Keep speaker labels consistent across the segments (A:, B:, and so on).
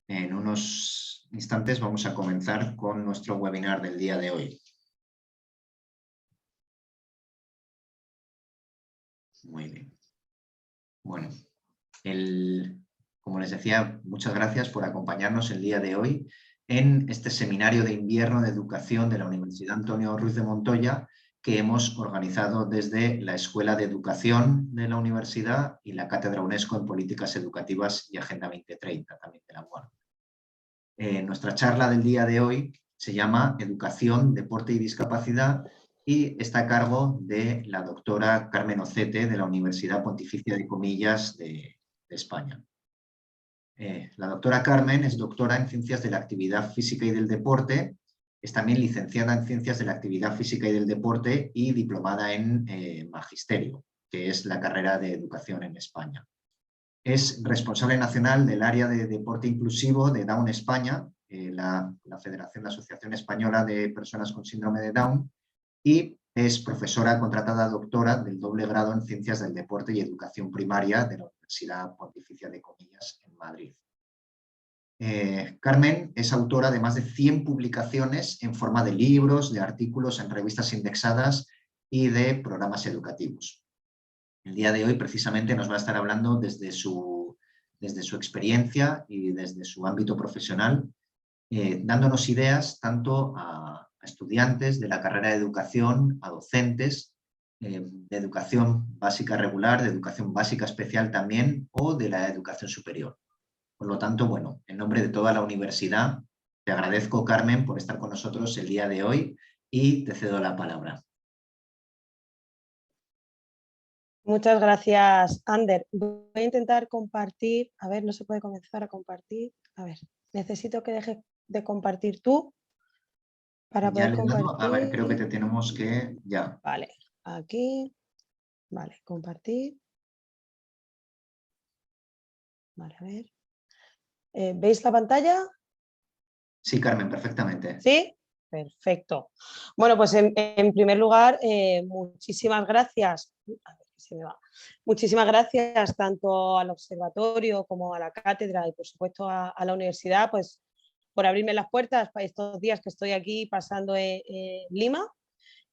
A: En unos instantes vamos a comenzar con nuestro webinar del día de hoy. Muy bien. Bueno, como les decía, muchas gracias por acompañarnos el día de hoy en este seminario de invierno de educación de la Universidad Antonio Ruiz de Montoya, que hemos organizado desde la Escuela de Educación de la Universidad y la Cátedra UNESCO en Políticas Educativas y Agenda 2030, también de la UAM. Nuestra charla del día de hoy se llama Educación, Deporte y Discapacidad y está a cargo de la doctora Carmen Ocete de la Universidad Pontificia de Comillas de España. La doctora Carmen es doctora en Ciencias de la Actividad Física y del Deporte, es también licenciada en Ciencias de la Actividad Física y del Deporte y diplomada en Magisterio, que es la carrera de Educación en España. Es responsable nacional del área de deporte inclusivo de Down España, la Federación de Asociación Española de Personas con Síndrome de Down, y es profesora contratada doctora del doble grado en Ciencias del Deporte y Educación Primaria de la Universidad Pontificia de Comillas en Madrid. Carmen es autora de más de 100 publicaciones en forma de libros, de artículos en revistas indexadas y de programas educativos. El día de hoy precisamente nos va a estar hablando desde su experiencia y desde su ámbito profesional, dándonos ideas tanto a estudiantes de la carrera de educación, a docentes de educación básica regular, de educación básica especial también o de la educación superior. Por lo tanto, bueno, en nombre de toda la universidad, te agradezco, Carmen, por estar con nosotros el día de hoy y te cedo la palabra.
B: Muchas gracias, Ander. Voy a intentar compartir. A ver, no se puede comenzar a compartir. A ver, necesito que dejes de compartir tú para poder compartir.
A: A ver, creo que te tenemos que... Ya.
B: Vale, aquí. Vale, compartir. Vale, a ver. ¿Veis la pantalla? Sí,
A: Carmen, perfectamente.
B: ¿Sí? Perfecto. Bueno, pues en primer lugar, muchísimas gracias. A ver, se me va. Muchísimas gracias tanto al observatorio como a la cátedra y por supuesto a la universidad, pues por abrirme las puertas para estos días que estoy aquí pasando en Lima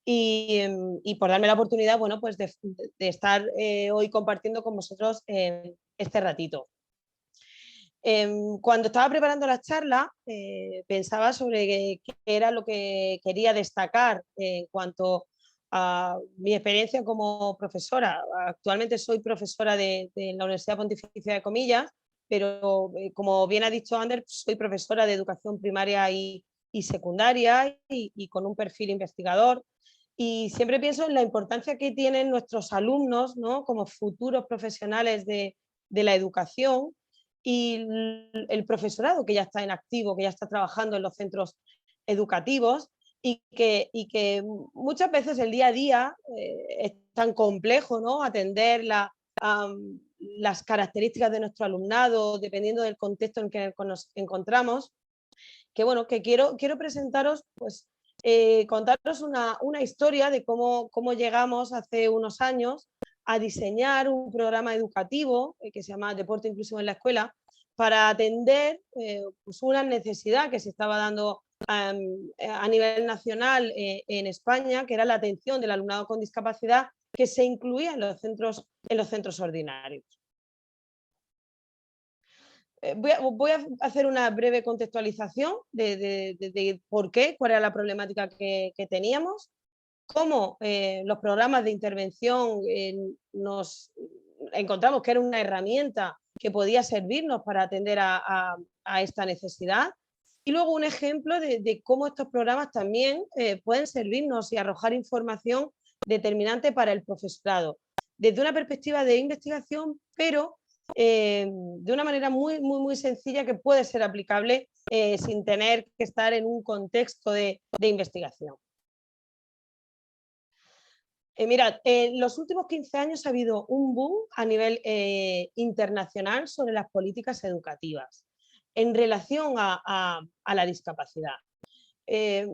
B: y por darme la oportunidad, bueno, pues de estar hoy compartiendo con vosotros este ratito. Cuando estaba preparando la charla, pensaba sobre qué era lo que quería destacar en cuanto a mi experiencia como profesora. Actualmente soy profesora de la Universidad Pontificia de Comillas, pero como bien ha dicho Ander, soy profesora de educación primaria y secundaria y con un perfil investigador. Y siempre pienso en la importancia que tienen nuestros alumnos, ¿no?, como futuros profesionales de la educación, y el profesorado que ya está en activo, que ya está trabajando en los centros educativos y que muchas veces el día a día es tan complejo, ¿no?, atender las características de nuestro alumnado dependiendo del contexto en que nos encontramos, que bueno, que quiero presentaros, pues contaros una historia de cómo llegamos hace unos años a diseñar un programa educativo que se llama Deporte Inclusivo en la Escuela para atender pues una necesidad que se estaba dando a nivel nacional en España, que era la atención del alumnado con discapacidad que se incluía en los centros ordinarios. Voy a hacer una breve contextualización de por qué, cuál era la problemática que teníamos, cómo los programas de intervención nos encontramos que era una herramienta que podía servirnos para atender a esta necesidad, y luego un ejemplo de cómo estos programas también pueden servirnos y arrojar información determinante para el profesorado, desde una perspectiva de investigación, pero de una manera muy sencilla que puede ser aplicable sin tener que estar en un contexto de investigación. Mirad, en los últimos 15 años ha habido un boom a nivel internacional sobre las políticas educativas en relación a la discapacidad. Y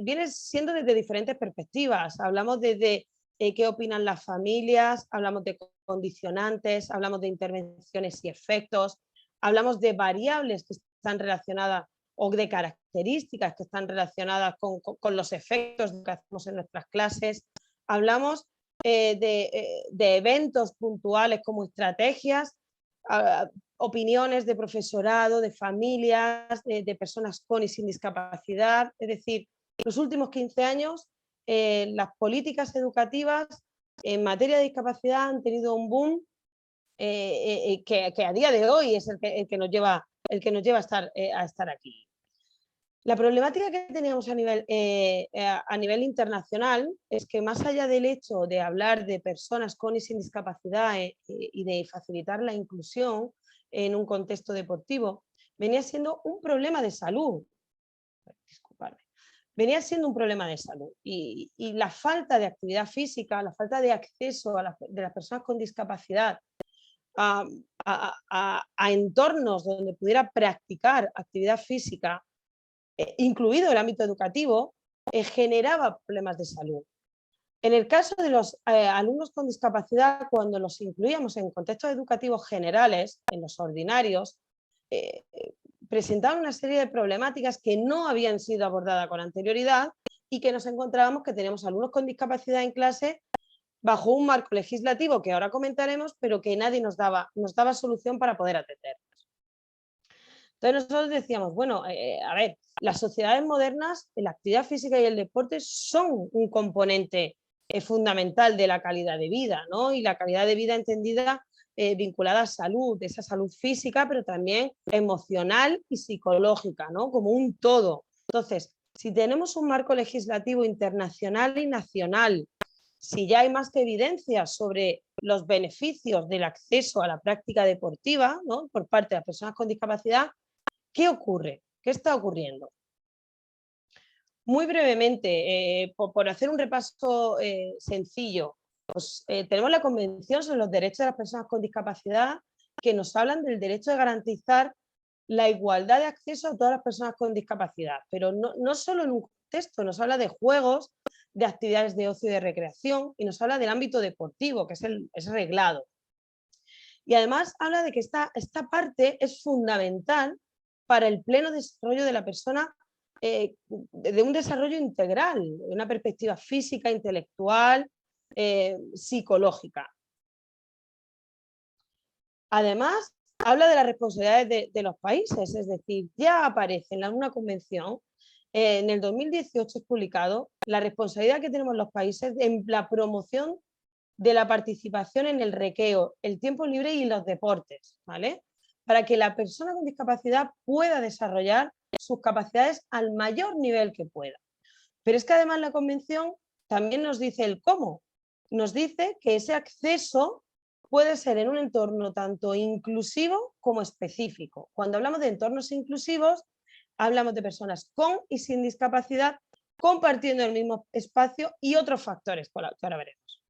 B: viene siendo desde diferentes perspectivas. Hablamos desde qué opinan las familias, hablamos de condicionantes, hablamos de intervenciones y efectos, hablamos de variables que están relacionadas o de características que están relacionadas con los efectos que hacemos en nuestras clases, hablamos de eventos puntuales como estrategias, opiniones de profesorado, de familias, de personas con y sin discapacidad. Es decir, los últimos 15 años las políticas educativas en materia de discapacidad han tenido un boom que a día de hoy es el que nos lleva a estar aquí. La problemática que teníamos a nivel internacional es que, más allá del hecho de hablar de personas con y sin discapacidad y de facilitar la inclusión en un contexto deportivo, venía siendo un problema de salud. Disculpadme. Venía siendo un problema de salud y la falta de actividad física, la falta de acceso de las personas con discapacidad a entornos donde pudiera practicar actividad física, incluido el ámbito educativo, generaba problemas de salud. En el caso de los alumnos con discapacidad, cuando los incluíamos en contextos educativos generales, en los ordinarios, presentaban una serie de problemáticas que no habían sido abordadas con anterioridad y que nos encontrábamos que teníamos alumnos con discapacidad en clase bajo un marco legislativo que ahora comentaremos, pero que nadie nos daba solución para poder atender. Entonces nosotros decíamos, bueno, a ver, las sociedades modernas, la actividad física y el deporte son un componente fundamental de la calidad de vida, ¿no? Y la calidad de vida entendida vinculada a salud, esa salud física, pero también emocional y psicológica, ¿no? Como un todo. Entonces, si tenemos un marco legislativo internacional y nacional, si ya hay más que evidencia sobre los beneficios del acceso a la práctica deportiva, ¿no?, por parte de las personas con discapacidad, ¿qué ocurre? ¿Qué está ocurriendo? Muy brevemente, por hacer un repaso sencillo, pues, tenemos la Convención sobre los Derechos de las Personas con Discapacidad, que nos hablan del derecho de garantizar la igualdad de acceso a todas las personas con discapacidad, pero no solo en un contexto, nos habla de juegos, de actividades de ocio y de recreación, y nos habla del ámbito deportivo, que es reglado. Y además habla de que esta parte es fundamental para el pleno desarrollo de la persona, de un desarrollo integral, de una perspectiva física, intelectual, psicológica. Además, habla de las responsabilidades de los países, es decir, ya aparece en una convención, en el 2018 es publicado, la responsabilidad que tenemos los países en la promoción de la participación en el recreo, el tiempo libre y los deportes, ¿vale? Para que la persona con discapacidad pueda desarrollar sus capacidades al mayor nivel que pueda. Pero es que además la Convención también nos dice el cómo. Nos dice que ese acceso puede ser en un entorno tanto inclusivo como específico. Cuando hablamos de entornos inclusivos, hablamos de personas con y sin discapacidad compartiendo el mismo espacio y otros factores que ahora veremos.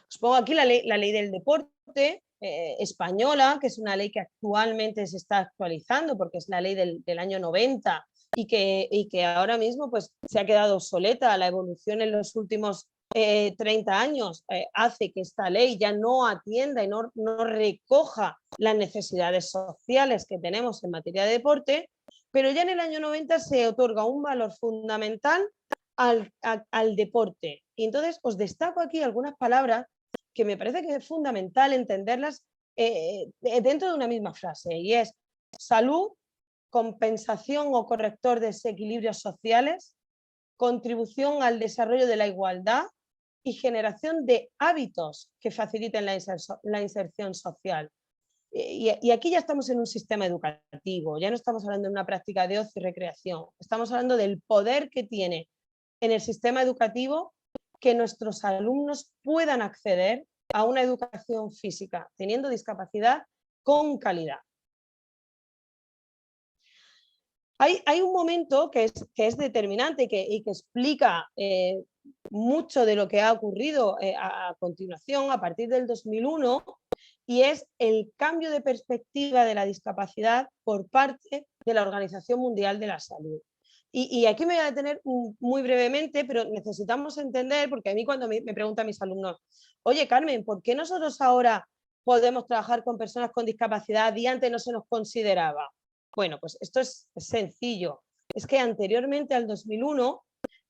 B: Os pongo aquí la ley del deporte española, que es una ley que actualmente se está actualizando porque es la ley del año 90 y que ahora mismo pues, se ha quedado obsoleta. La evolución en los últimos 30 años hace que esta ley ya no atienda y no recoja las necesidades sociales que tenemos en materia de deporte, pero ya en el año 90 se otorga un valor fundamental al deporte. Y entonces os destaco aquí algunas palabras que me parece que es fundamental entenderlas dentro de una misma frase, y es salud, compensación o corrector de desequilibrios sociales, contribución al desarrollo de la igualdad y generación de hábitos que faciliten la inserción social. Y aquí ya estamos en un sistema educativo, ya no estamos hablando de una práctica de ocio y recreación, estamos hablando del poder que tiene en el sistema educativo que nuestros alumnos puedan acceder a una educación física, teniendo discapacidad con calidad. Hay un momento que es determinante y que explica mucho de lo que ha ocurrido a continuación, a partir del 2001, y es el cambio de perspectiva de la discapacidad por parte de la Organización Mundial de la Salud. Y aquí me voy a detener muy brevemente, pero necesitamos entender, porque a mí cuando me preguntan mis alumnos, oye Carmen, ¿por qué nosotros ahora podemos trabajar con personas con discapacidad y antes no se nos consideraba? Bueno, pues esto es sencillo. Es que anteriormente al 2001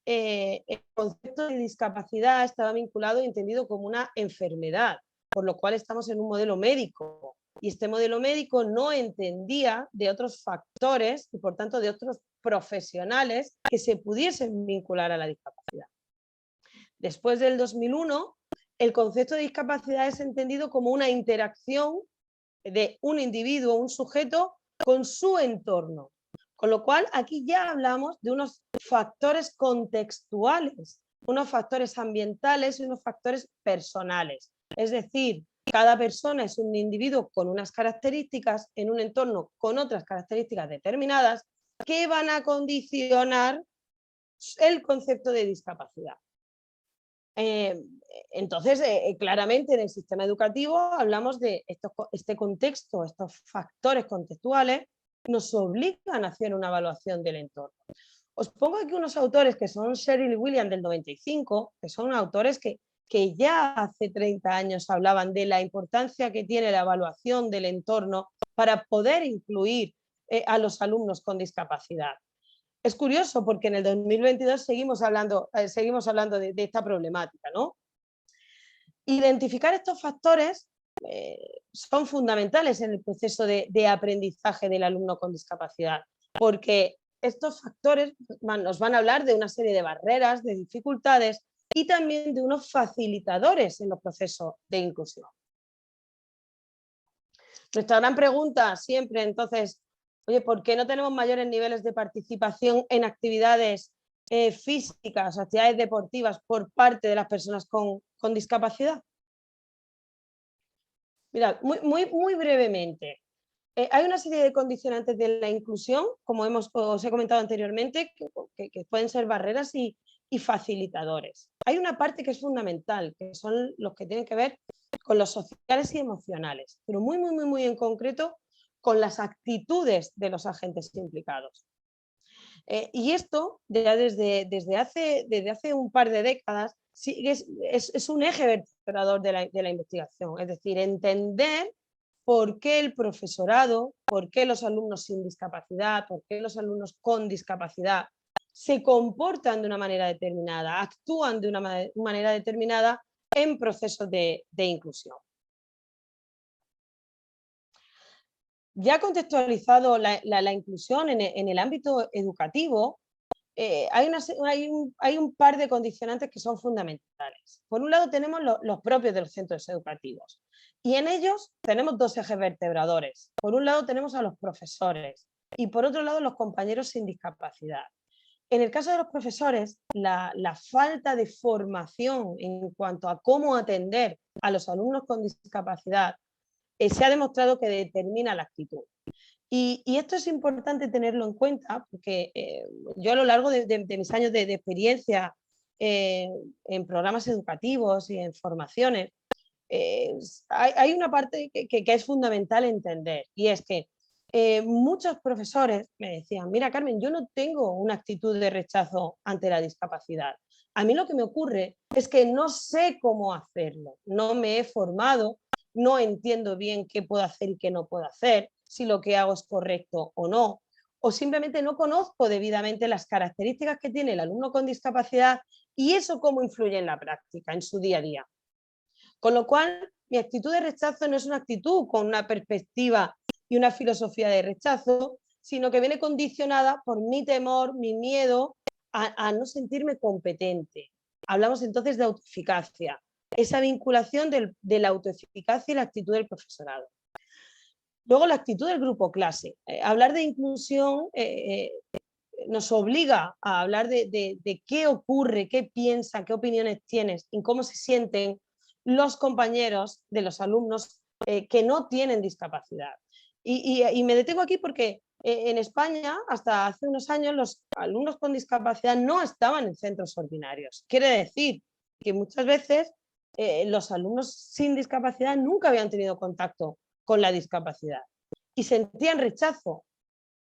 B: el concepto de discapacidad estaba vinculado y entendido como una enfermedad, por lo cual estamos en un modelo médico. Y este modelo médico no entendía de otros factores y, por tanto, de otros profesionales que se pudiesen vincular a la discapacidad. Después del 2001, el concepto de discapacidad es entendido como una interacción de un individuo, un sujeto, con su entorno. Con lo cual, aquí ya hablamos de unos factores contextuales, unos factores ambientales y unos factores personales. Es decir, cada persona es un individuo con unas características en un entorno con otras características determinadas que van a condicionar el concepto de discapacidad. Entonces, claramente en el sistema educativo hablamos de este contexto, estos factores contextuales nos obligan a hacer una evaluación del entorno. Os pongo aquí unos autores que son Sheryl Williams del 95, que son autores que ya hace 30 años hablaban de la importancia que tiene la evaluación del entorno para poder incluir a los alumnos con discapacidad. Es curioso porque en el 2022 seguimos hablando de esta problemática, ¿no? Identificar estos factores son fundamentales en el proceso de aprendizaje del alumno con discapacidad, porque estos factores nos van a hablar de una serie de barreras, de dificultades y también de unos facilitadores en los procesos de inclusión. Nuestra gran pregunta siempre, entonces, oye, ¿por qué no tenemos mayores niveles de participación en actividades físicas, actividades deportivas por parte de las personas con discapacidad? Mirad, muy brevemente. Hay una serie de condicionantes de la inclusión, como os he comentado anteriormente, que pueden ser barreras y facilitadores. Hay una parte que es fundamental, que son los que tienen que ver con los sociales y emocionales, pero muy en concreto con las actitudes de los agentes implicados. Y esto, ya desde hace un par de décadas, sí, es un eje vertebrador de la investigación, es decir, entender por qué el profesorado, por qué los alumnos sin discapacidad, por qué los alumnos con discapacidad se comportan de una manera determinada, actúan de una manera determinada en procesos de inclusión. Ya contextualizado la inclusión en el ámbito educativo, hay un par de condicionantes que son fundamentales. Por un lado tenemos los propios de los centros educativos y en ellos tenemos dos ejes vertebradores. Por un lado tenemos a los profesores y por otro lado los compañeros sin discapacidad. En el caso de los profesores, la falta de formación en cuanto a cómo atender a los alumnos con discapacidad se ha demostrado que determina la actitud. Y esto es importante tenerlo en cuenta porque yo a lo largo de mis años de experiencia en programas educativos y en formaciones, hay una parte que es fundamental entender y es que muchos profesores me decían, mira Carmen, yo no tengo una actitud de rechazo ante la discapacidad. A mí lo que me ocurre es que no sé cómo hacerlo, no me he formado, no entiendo bien qué puedo hacer y qué no puedo hacer, si lo que hago es correcto o no, o simplemente no conozco debidamente las características que tiene el alumno con discapacidad y eso cómo influye en la práctica, en su día a día. Con lo cual, mi actitud de rechazo no es una actitud con una perspectiva y una filosofía de rechazo, sino que viene condicionada por mi temor, mi miedo a no sentirme competente. Hablamos entonces de autoeficacia, esa vinculación de la autoeficacia y la actitud del profesorado. Luego, la actitud del grupo clase. Hablar de inclusión nos obliga a hablar de qué ocurre, qué piensan, qué opiniones tienes y cómo se sienten los compañeros de los alumnos que no tienen discapacidad. Y me detengo aquí porque en España, hasta hace unos años, los alumnos con discapacidad no estaban en centros ordinarios. Quiere decir que muchas veces los alumnos sin discapacidad nunca habían tenido contacto con la discapacidad y sentían rechazo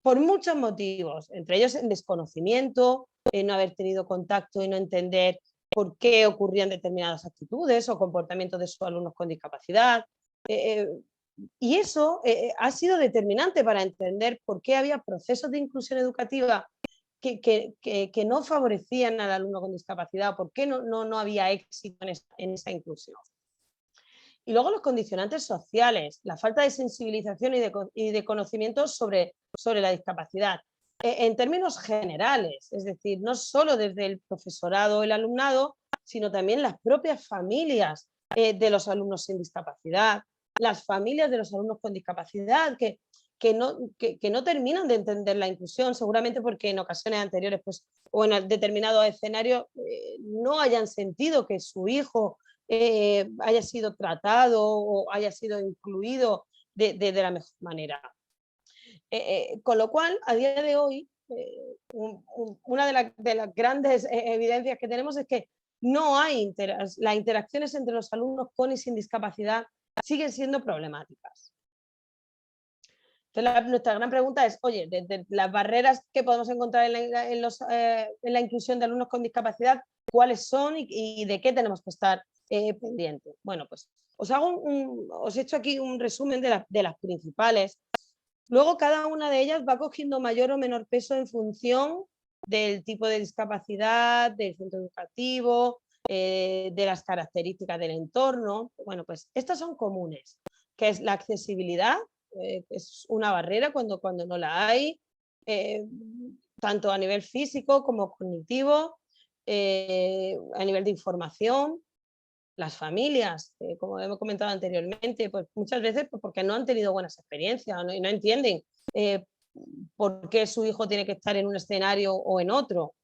B: por muchos motivos, entre ellos el desconocimiento, no haber tenido contacto y no entender por qué ocurrían determinadas actitudes o comportamientos de sus alumnos con discapacidad. Y eso ha sido determinante para entender por qué había procesos de inclusión educativa que no favorecían al alumno con discapacidad, por qué no había éxito en esa inclusión. Y luego los condicionantes sociales, la falta de sensibilización y de conocimiento sobre la discapacidad. En términos generales, es decir, no solo desde el profesorado o el alumnado, sino también las propias familias de los alumnos sin discapacidad, las familias de los alumnos con discapacidad que no terminan de entender la inclusión, seguramente porque en ocasiones anteriores pues, o en determinados escenarios no hayan sentido que su hijo haya sido tratado o haya sido incluido de la mejor manera. Con lo cual, a día de hoy, una de las grandes evidencias que tenemos es que no hay las interacciones entre los alumnos con y sin discapacidad siguen siendo problemáticas. Entonces, nuestra gran pregunta es, oye, desde las barreras que podemos encontrar en la inclusión de alumnos con discapacidad, ¿cuáles son y de qué tenemos que estar pendientes? Bueno, pues os he hecho aquí un resumen de las principales. Luego, cada una de ellas va cogiendo mayor o menor peso en función del tipo de discapacidad, del centro educativo, de las características del entorno. Bueno, pues estas son comunes, que es la accesibilidad, es una barrera cuando no la hay, tanto a nivel físico como cognitivo, a nivel de información. Las familias, como hemos comentado anteriormente, pues muchas veces pues porque no han tenido buenas experiencias y no entienden por qué su hijo tiene que estar en un escenario o en otro.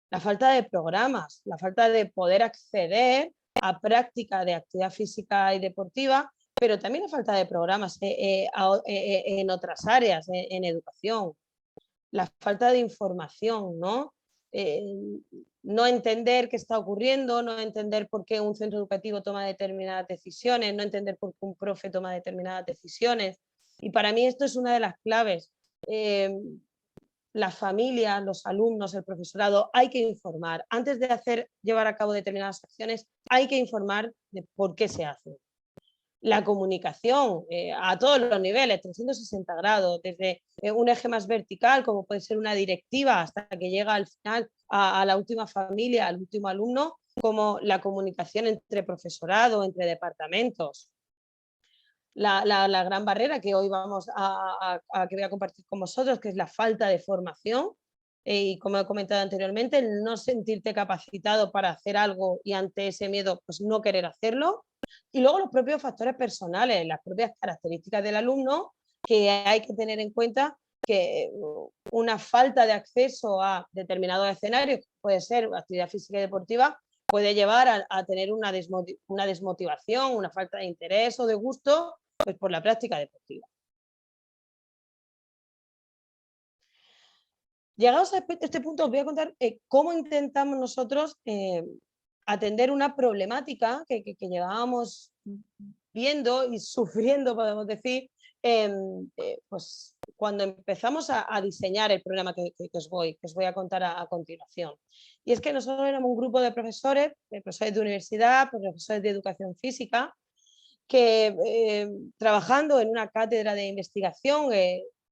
B: La falta de programas, la falta de poder acceder a práctica de actividad física y deportiva, pero también la falta de programas en otras áreas, en educación. La falta de información, ¿no? No entender qué está ocurriendo, no entender por qué un centro educativo toma determinadas decisiones, no entender por qué un profe toma determinadas decisiones. Y para mí esto es una de las claves. Las familias, los alumnos, el profesorado, hay que informar. Antes de llevar a cabo determinadas acciones, hay que informar de por qué se hace. La comunicación a todos los niveles, 360 grados, desde un eje más vertical, como puede ser una directiva, hasta que llega al final a la última familia, al último alumno, como la comunicación entre profesorado, entre departamentos. La gran barrera que hoy que voy a compartir con vosotros, que es la falta de formación, y como he comentado anteriormente, el no sentirte capacitado para hacer algo y ante ese miedo pues no querer hacerlo. Y luego los propios factores personales, las propias características del alumno, que hay que tener en cuenta que una falta de acceso a determinados escenarios, puede ser actividad física y deportiva, puede llevar a tener una desmotivación, una falta de interés o de gusto pues, por la práctica deportiva. Llegados a este punto, os voy a contar cómo intentamos nosotros atender una problemática que llevábamos viendo y sufriendo, podemos decir, pues cuando empezamos a diseñar el programa que os voy a contar a continuación. Y es que nosotros éramos un grupo de profesores de universidad, profesores de educación física, que trabajando en una cátedra de investigación,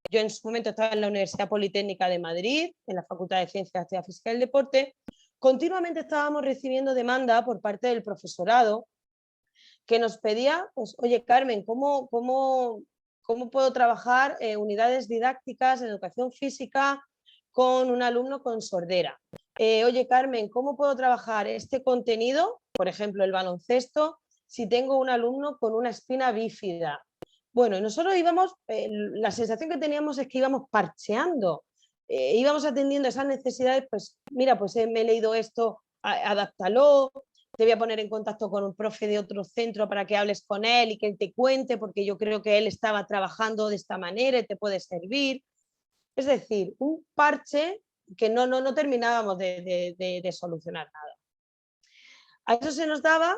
B: yo en su momento estaba en la Universidad Politécnica de Madrid, en la Facultad de Ciencias, Actividad Física y el Deporte, continuamente estábamos recibiendo demanda por parte del profesorado que nos pedía, pues, oye Carmen, ¿cómo puedo trabajar unidades didácticas en educación física con un alumno con sordera? Oye Carmen, ¿cómo puedo trabajar este contenido, por ejemplo el baloncesto, si tengo un alumno con una espina bífida? Bueno, nosotros íbamos, la sensación que teníamos es que íbamos parcheando, íbamos atendiendo esas necesidades, pues mira, pues me he leído esto, adáptalo, te voy a poner en contacto con un profe de otro centro para que hables con él y que él te cuente, porque yo creo que él estaba trabajando de esta manera y te puede servir. Es decir, un parche que no terminábamos de solucionar nada. A eso se nos daba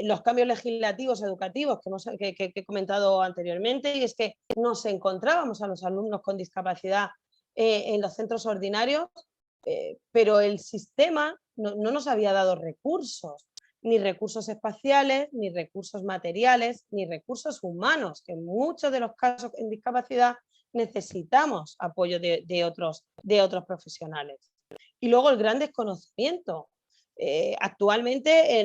B: los cambios legislativos educativos que he comentado anteriormente, y es que nos encontrábamos a los alumnos con discapacidad en los centros ordinarios, pero el sistema no nos había dado recursos, ni recursos espaciales, ni recursos materiales, ni recursos humanos, que en muchos de los casos en discapacidad necesitamos apoyo de otros profesionales. Y luego el gran desconocimiento. Actualmente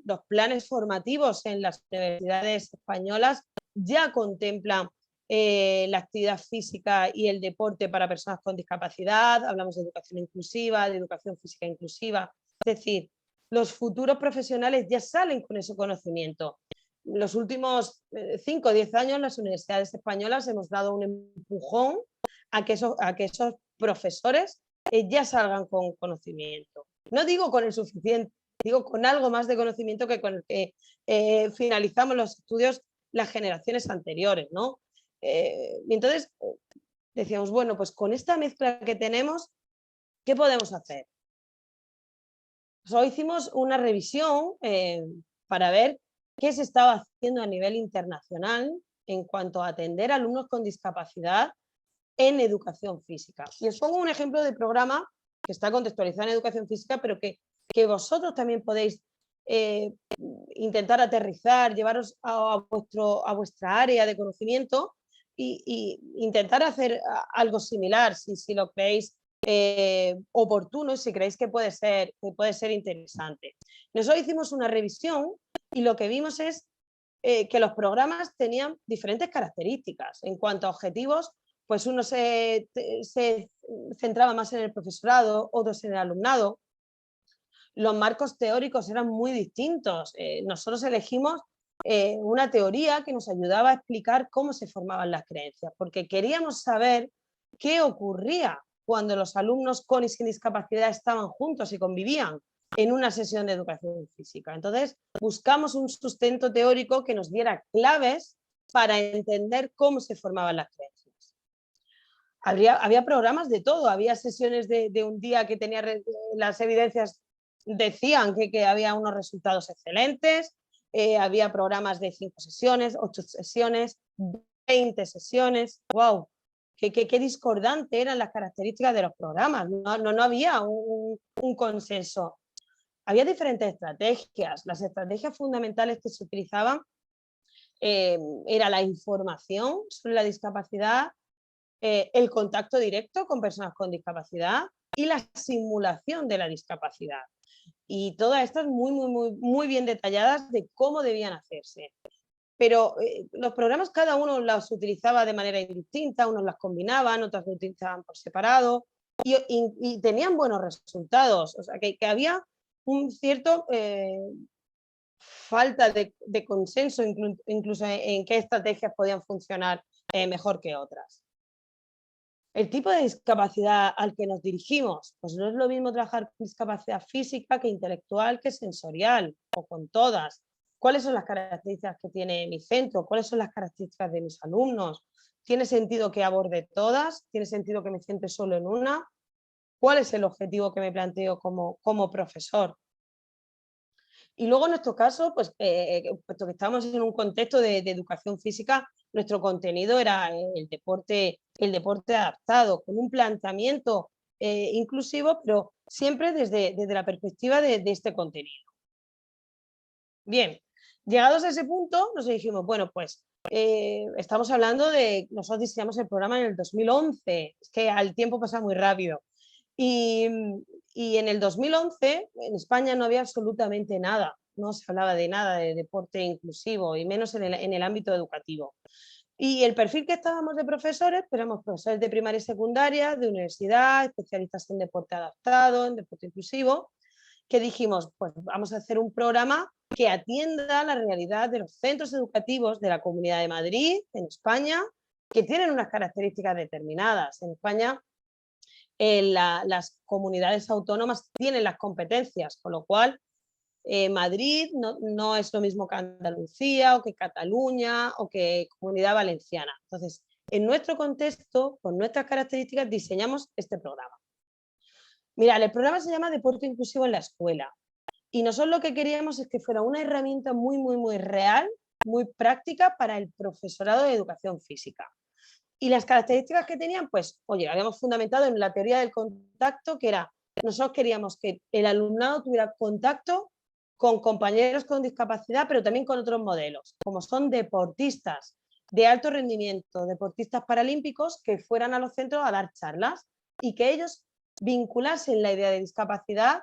B: los planes formativos en las universidades españolas ya contemplan la actividad física y el deporte para personas con discapacidad, hablamos de educación inclusiva, de educación física inclusiva, es decir, los futuros profesionales ya salen con ese conocimiento. En los últimos 5 o 10 años las universidades españolas hemos dado un empujón a que esos profesores ya salgan con conocimiento. No digo con el suficiente, digo con algo más de conocimiento que con el que finalizamos los estudios las generaciones anteriores, ¿no? Y entonces decíamos, bueno, pues con esta mezcla que tenemos, ¿qué podemos hacer? Pues hoy hicimos una revisión para ver qué se estaba haciendo a nivel internacional en cuanto a atender a alumnos con discapacidad en educación física. Y os pongo un ejemplo de programa que está contextualizado en educación física, pero que vosotros también podéis intentar aterrizar, llevaros a vuestra área de conocimiento y intentar hacer algo similar si lo creéis oportuno, si creéis que puede ser interesante. Nosotros hicimos una revisión y lo que vimos es que los programas tenían diferentes características en cuanto a objetivos. Pues uno se centraba más en el profesorado, otros en el alumnado. Los marcos teóricos eran muy distintos. Nosotros elegimos una teoría que nos ayudaba a explicar cómo se formaban las creencias, porque queríamos saber qué ocurría cuando los alumnos con y sin discapacidad estaban juntos y convivían en una sesión de educación física. Entonces, buscamos un sustento teórico que nos diera claves para entender cómo se formaban las creencias. Había programas de todo, había sesiones de un día que tenía las evidencias decían que había unos resultados excelentes, había programas de 5 sesiones, 8 sesiones, 20 sesiones, wow, qué discordante eran las características de los programas, no había un consenso. Había diferentes estrategias, las estrategias fundamentales que se utilizaban era la información sobre la discapacidad, el contacto directo con personas con discapacidad y la simulación de la discapacidad. Y todas estas muy bien detalladas de cómo debían hacerse. Pero los programas cada uno los utilizaba de manera indistinta, unos las combinaban, otros lo utilizaban por separado y tenían buenos resultados. O sea, que había un cierto falta de consenso incluso en qué estrategias podían funcionar mejor que otras. El tipo de discapacidad al que nos dirigimos, pues no es lo mismo trabajar con discapacidad física que intelectual, que sensorial, o con todas. ¿Cuáles son las características que tiene mi centro? ¿Cuáles son las características de mis alumnos? ¿Tiene sentido que aborde todas? ¿Tiene sentido que me centre solo en una? ¿Cuál es el objetivo que me planteo como profesor? Y luego en nuestro caso, pues puesto que estamos en un contexto de educación física, nuestro contenido era el deporte adaptado, con un planteamiento inclusivo, pero siempre desde la perspectiva de este contenido. Bien, llegados a ese punto, nos dijimos, bueno, pues estamos hablando de, nosotros diseñamos el programa en el 2011, es que al tiempo pasa muy rápido. Y en el 2011 en España no había absolutamente nada, no se hablaba de nada de deporte inclusivo y menos en el ámbito educativo. Y el perfil que estábamos de profesores, pues éramos profesores de primaria y secundaria, de universidad, especialistas en deporte adaptado, en deporte inclusivo, que dijimos, pues vamos a hacer un programa que atienda la realidad de los centros educativos de la Comunidad de Madrid, en España, que tienen unas características determinadas. En España las comunidades autónomas tienen las competencias, con lo cual Madrid no es lo mismo que Andalucía o que Cataluña o que Comunidad Valenciana. Entonces, en nuestro contexto, con nuestras características, diseñamos este programa. Mirad, el programa se llama Deporte Inclusivo en la Escuela y nosotros lo que queríamos es que fuera una herramienta muy real, muy práctica para el profesorado de educación física. Y las características que tenían, pues, oye, habíamos fundamentado en la teoría del contacto, que era, nosotros queríamos que el alumnado tuviera contacto con compañeros con discapacidad, pero también con otros modelos, como son deportistas de alto rendimiento, deportistas paralímpicos, que fueran a los centros a dar charlas y que ellos vinculasen la idea de discapacidad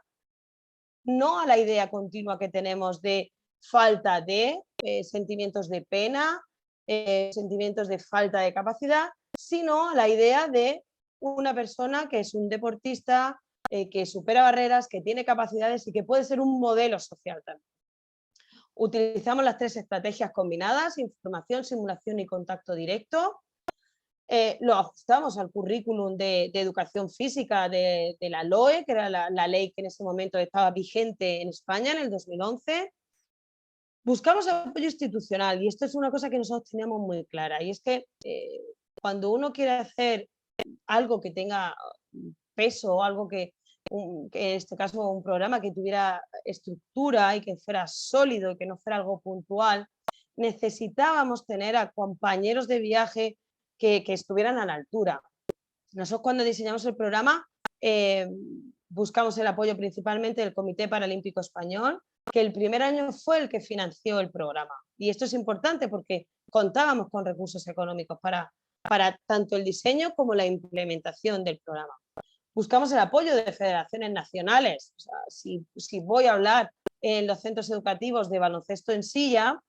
B: no a la idea continua que tenemos de falta de sentimientos de pena, sentimientos de falta de capacidad, sino a la idea de una persona que es un deportista, que supera barreras, que tiene capacidades y que puede ser un modelo social también. Utilizamos las 3 estrategias combinadas: información, simulación y contacto directo. Lo ajustamos al currículum de educación física de la LOE, que era la ley que en ese momento estaba vigente en España en el 2011. Buscamos apoyo institucional, y esto es una cosa que nosotros teníamos muy clara, y es que cuando uno quiere hacer algo que tenga peso, algo que en este caso un programa que tuviera estructura y que fuera sólido y que no fuera algo puntual, necesitábamos tener a compañeros de viaje que estuvieran a la altura. Nosotros, cuando diseñamos el programa, buscamos el apoyo principalmente del Comité Paralímpico Español, que el primer año fue el que financió el programa. Y esto es importante porque contábamos con recursos económicos para tanto el diseño como la implementación del programa. Buscamos el apoyo de federaciones nacionales. O sea, si voy a hablar en los centros educativos de baloncesto en silla,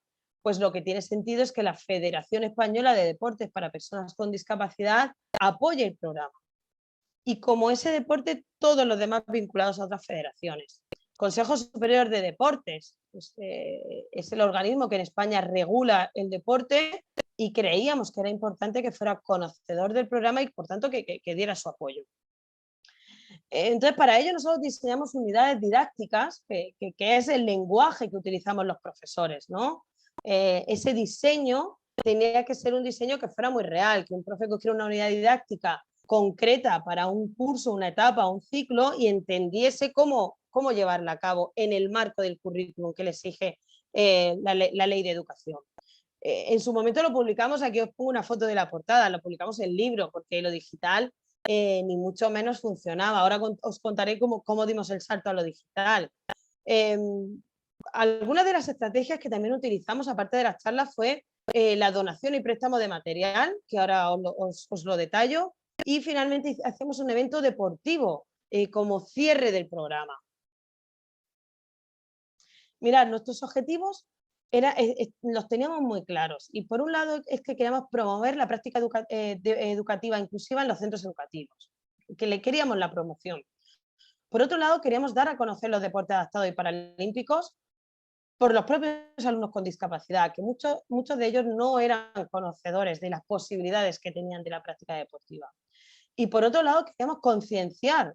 B: pues lo que tiene sentido es que la Federación Española de Deportes para Personas con Discapacidad apoye el programa. Y como ese deporte, todos los demás vinculados a otras federaciones. Consejo Superior de Deportes, pues, es el organismo que en España regula el deporte, y creíamos que era importante que fuera conocedor del programa y, por tanto, que diera su apoyo. Entonces, para ello nosotros diseñamos unidades didácticas, que es el lenguaje que utilizamos los profesores, ¿no? Ese diseño tenía que ser un diseño que fuera muy real, que un profe cogiera una unidad didáctica concreta para un curso, una etapa, un ciclo, y entendiese cómo llevarla a cabo en el marco del currículum que le exige la ley de educación. En su momento lo publicamos, aquí os pongo una foto de la portada, lo publicamos en libro, porque lo digital ni mucho menos funcionaba. Ahora os contaré cómo dimos el salto a lo digital. Algunas de las estrategias que también utilizamos, aparte de las charlas, fue la donación y préstamo de material, que ahora os lo detallo, y finalmente hacemos un evento deportivo como cierre del programa. Mirad, nuestros objetivos los teníamos muy claros, y por un lado es que queríamos promover la práctica educativa inclusiva en los centros educativos, que le queríamos la promoción. Por otro lado, queríamos dar a conocer los deportes adaptados y paralímpicos por los propios alumnos con discapacidad, que muchos de ellos no eran conocedores de las posibilidades que tenían de la práctica deportiva. Y por otro lado, queríamos concienciar,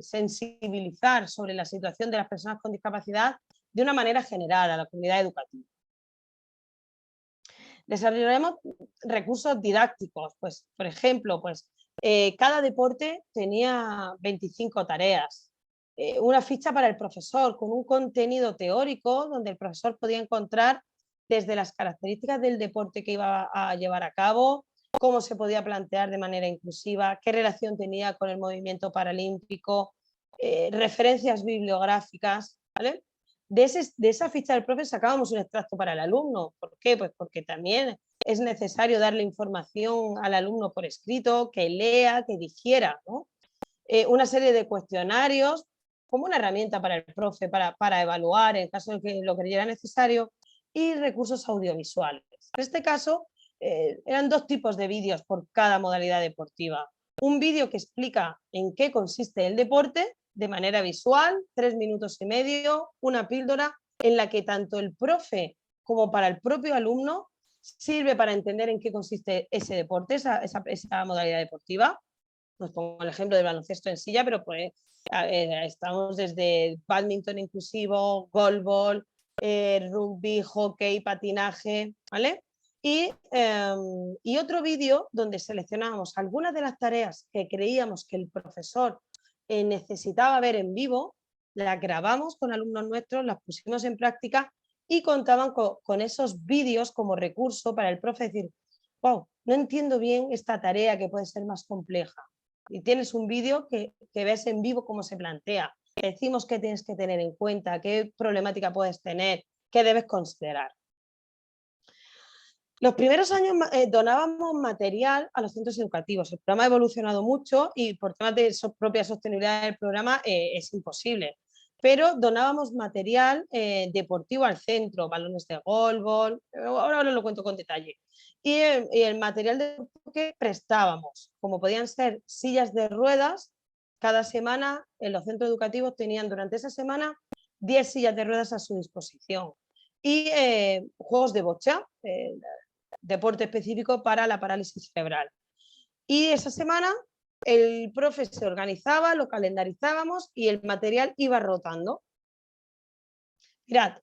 B: sensibilizar sobre la situación de las personas con discapacidad de una manera general a la comunidad educativa. Desarrollaremos recursos didácticos, pues, por ejemplo, cada deporte tenía 25 tareas, una ficha para el profesor con un contenido teórico donde el profesor podía encontrar desde las características del deporte que iba a llevar a cabo, cómo se podía plantear de manera inclusiva, qué relación tenía con el movimiento paralímpico, referencias bibliográficas, ¿vale? De esa ficha del profe sacábamos un extracto para el alumno. ¿Por qué? Pues porque también es necesario darle información al alumno por escrito, que lea, que digiera, ¿no? Una serie de cuestionarios como una herramienta para el profe para evaluar en caso de que lo creyera necesario, y recursos audiovisuales. En este caso, eran 2 tipos de vídeos por cada modalidad deportiva. Un vídeo que explica en qué consiste el deporte de manera visual, 3 minutos y medio, una píldora en la que tanto el profe como para el propio alumno sirve para entender en qué consiste ese deporte, esa modalidad deportiva. Os pongo el ejemplo del baloncesto en silla, pero pues estamos desde bádminton inclusivo, goalball, rugby, hockey, patinaje, ¿vale? Y otro vídeo donde seleccionábamos algunas de las tareas que creíamos que el profesor necesitaba ver en vivo, las grabamos con alumnos nuestros, las pusimos en práctica y contaban con esos vídeos como recurso para el profe. Es decir, wow, no entiendo bien esta tarea que puede ser más compleja. Y tienes un vídeo que ves en vivo cómo se plantea. Decimos qué tienes que tener en cuenta, qué problemática puedes tener, qué debes considerar. Los primeros años donábamos material a los centros educativos. El programa ha evolucionado mucho y por temas de propia sostenibilidad del programa es imposible. Pero donábamos material deportivo al centro, balones de golbol, ahora lo cuento con detalle. Y el material que prestábamos, como podían ser sillas de ruedas, cada semana en los centros educativos tenían durante esa semana 10 sillas de ruedas a su disposición. Y juegos de bocha, deporte específico para la parálisis cerebral. Y esa semana el profe se organizaba, lo calendarizábamos y el material iba rotando. Mirad,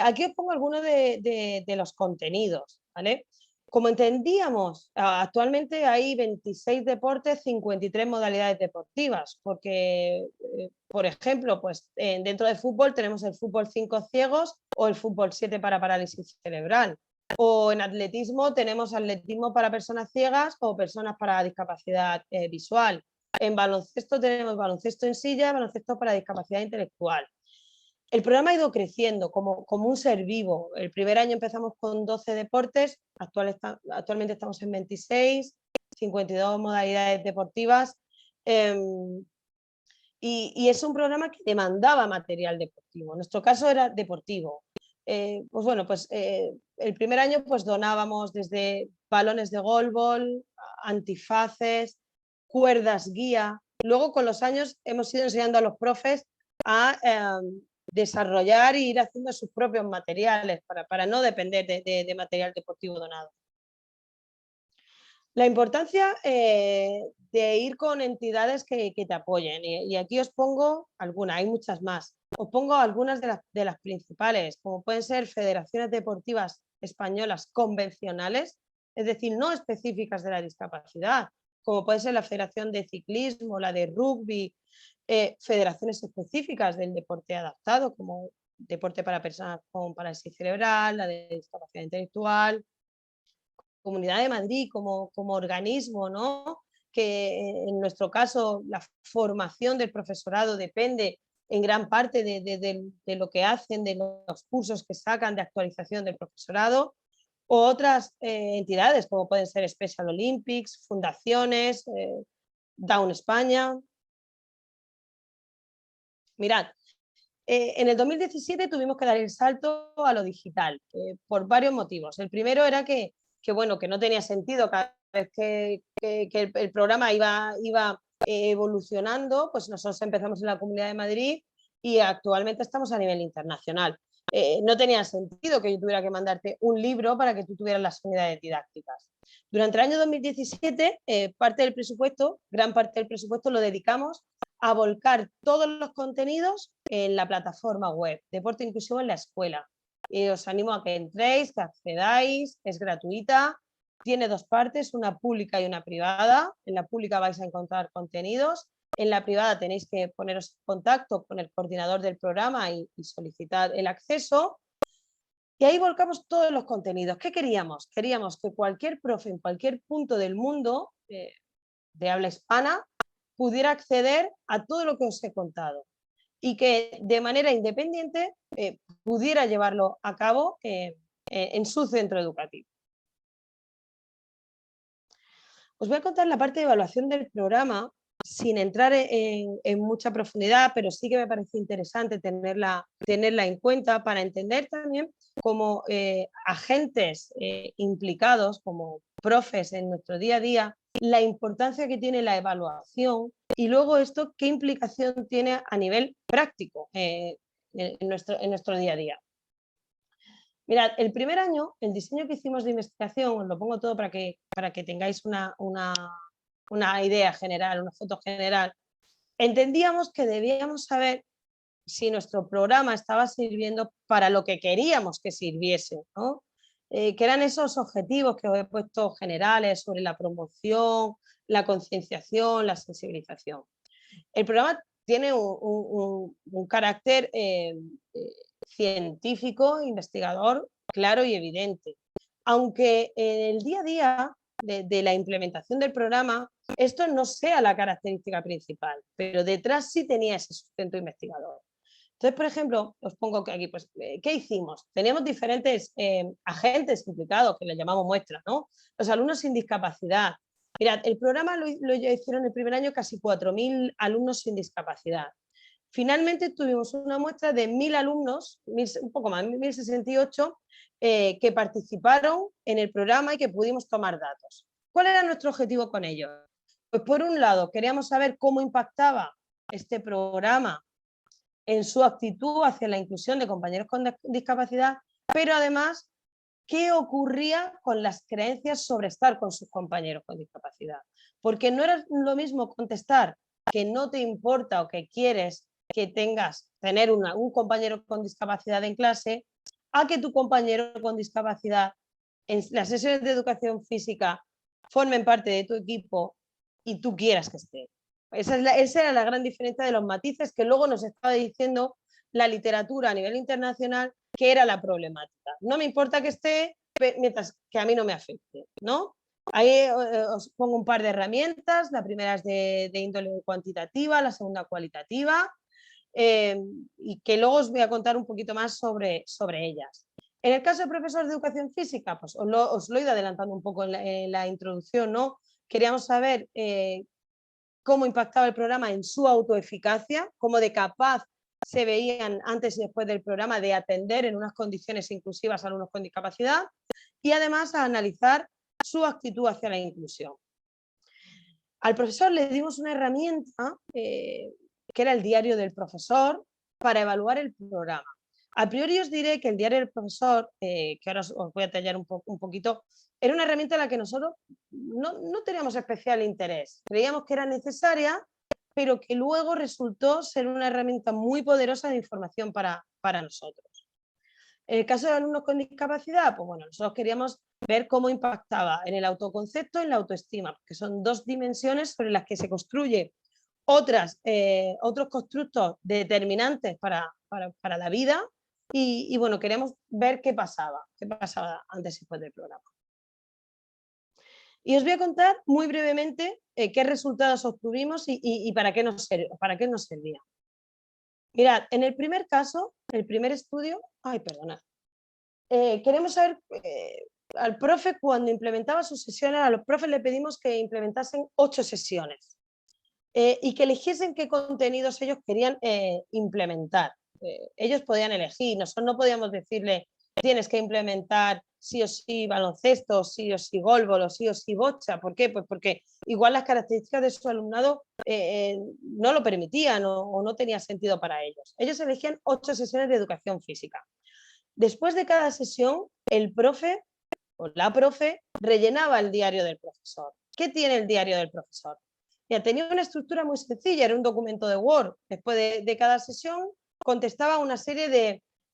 B: aquí os pongo algunos de los contenidos, ¿vale? Como entendíamos, actualmente hay 26 deportes, 53 modalidades deportivas, porque, por ejemplo, pues, dentro de fútbol tenemos el fútbol 5 ciegos o el fútbol 7 para parálisis cerebral. O en atletismo tenemos atletismo para personas ciegas o personas para discapacidad visual. En baloncesto tenemos baloncesto en silla, baloncesto para discapacidad intelectual. El programa ha ido creciendo como un ser vivo. El primer año empezamos con 12 deportes, actualmente estamos en 26, 52 modalidades deportivas. Y es un programa que demandaba material deportivo. En nuestro caso era deportivo. Pues bueno, pues el primer año pues donábamos desde balones de golbol, antifaces, cuerdas guía. Luego con los años hemos ido enseñando a los profes a desarrollar e ir haciendo sus propios materiales para no depender de material deportivo donado. La importancia de ir con entidades que te apoyen y aquí os pongo algunas, hay muchas más. Os pongo algunas de las principales, como pueden ser federaciones deportivas españolas convencionales, es decir, no específicas de la discapacidad, como puede ser la Federación de Ciclismo, la de Rugby, federaciones específicas del deporte adaptado, como deporte para personas con parálisis cerebral, la de discapacidad intelectual, Comunidad de Madrid como organismo, ¿no? Que en nuestro caso la formación del profesorado depende en gran parte de lo que hacen, de los cursos que sacan de actualización del profesorado, o otras entidades como pueden ser Special Olympics, fundaciones, Down España. Mirad, en el 2017 tuvimos que dar el salto a lo digital por varios motivos. El primero era que bueno, que no tenía sentido cada vez que el programa iba evolucionando, pues nosotros empezamos en la Comunidad de Madrid y actualmente estamos a nivel internacional. No tenía sentido que yo tuviera que mandarte un libro para que tú tuvieras las unidades didácticas. Durante el año 2017, gran parte del presupuesto lo dedicamos a volcar todos los contenidos en la plataforma web Deporte Inclusivo en la Escuela. Y os animo a que entréis, que accedáis, es gratuita, tiene dos partes, una pública y una privada. En la pública vais a encontrar contenidos, en la privada tenéis que poneros en contacto con el coordinador del programa y solicitar el acceso. Y ahí volcamos todos los contenidos. ¿Qué queríamos? Queríamos que cualquier profe en cualquier punto del mundo de habla hispana pudiera acceder a todo lo que os he contado y que de manera independiente pudiera llevarlo a cabo en su centro educativo. Os voy a contar la parte de evaluación del programa sin entrar en mucha profundidad, pero sí que me parece interesante tenerla en cuenta para entender también como agentes implicados, como profes en nuestro día a día, la importancia que tiene la evaluación y luego esto qué implicación tiene a nivel práctico en nuestro día a día. Mirad, el primer año, el diseño que hicimos de investigación, os lo pongo todo para que tengáis una idea general, una foto general. Entendíamos que debíamos saber si nuestro programa estaba sirviendo para lo que queríamos que sirviese, ¿no? Que eran esos objetivos que os he puesto generales sobre la promoción, la concienciación, la sensibilización. El programa tiene un carácter científico, investigador, claro y evidente. aunque en el día a día de la implementación del programa esto no sea la característica principal, pero detrás sí tenía ese sustento investigador. Entonces, por ejemplo, os pongo aquí, pues, ¿qué hicimos? Teníamos diferentes agentes implicados, que les llamamos muestras, ¿no? Los alumnos sin discapacidad. Mirad, el programa lo hicieron el primer año casi 4.000 alumnos sin discapacidad. Finalmente tuvimos una muestra de 1.000 alumnos, un poco más, 1.068, que participaron en el programa y que pudimos tomar datos. ¿Cuál era nuestro objetivo con ellos? Pues por un lado, queríamos saber cómo impactaba este programa en su actitud hacia la inclusión de compañeros con discapacidad, pero además, ¿qué ocurría con las creencias sobre estar con sus compañeros con discapacidad? Porque no era lo mismo contestar que no te importa o que quieres que tener un compañero con discapacidad en clase, a que tu compañero con discapacidad en las sesiones de educación física formen parte de tu equipo y tú quieras que esté. Esa era la gran diferencia de los matices que luego nos estaba diciendo la literatura a nivel internacional que era la problemática. No me importa que esté mientras que a mí no me afecte, ¿no? Ahí os pongo un par de herramientas. La primera es de índole cuantitativa, la segunda cualitativa, y que luego os voy a contar un poquito más sobre ellas. En el caso de profesores de educación física, pues os lo he ido adelantando un poco en la introducción, ¿no? Queríamos saber cómo impactaba el programa en su autoeficacia, cómo de capaz se veían antes y después del programa de atender en unas condiciones inclusivas a alumnos con discapacidad, y además a analizar su actitud hacia la inclusión. Al profesor le dimos una herramienta que era el diario del profesor para evaluar el programa. A priori os diré que el diario del profesor, que ahora os voy a tallar un poquito, era una herramienta en la que nosotros no teníamos especial interés. Creíamos que era necesaria, pero que luego resultó ser una herramienta muy poderosa de información para nosotros. En el caso de alumnos con discapacidad, pues bueno, nosotros queríamos ver cómo impactaba en el autoconcepto y en la autoestima, que son dos dimensiones sobre las que se construye otros constructos determinantes para la vida, y bueno, queremos ver qué pasaba antes y después del programa. Y os voy a contar muy brevemente qué resultados obtuvimos y para qué nos servía. Mirad, en el primer caso, el primer estudio, queremos saber, al profe cuando implementaba sus sesiones, a los profes le pedimos que implementasen 8 sesiones y que eligiesen qué contenidos ellos querían implementar. Ellos podían elegir, nosotros no podíamos decirle tienes que implementar sí o sí baloncesto, sí o sí golbol, o sí bocha. ¿Por qué? Pues porque igual las características de su alumnado no lo permitían o no tenía sentido para ellos. Ellos elegían 8 sesiones de educación física. Después de cada sesión, el profe o la profe rellenaba el diario del profesor. ¿Qué tiene el diario del profesor? Ya, tenía una estructura muy sencilla, era un documento de Word. Después de cada sesión contestaba una serie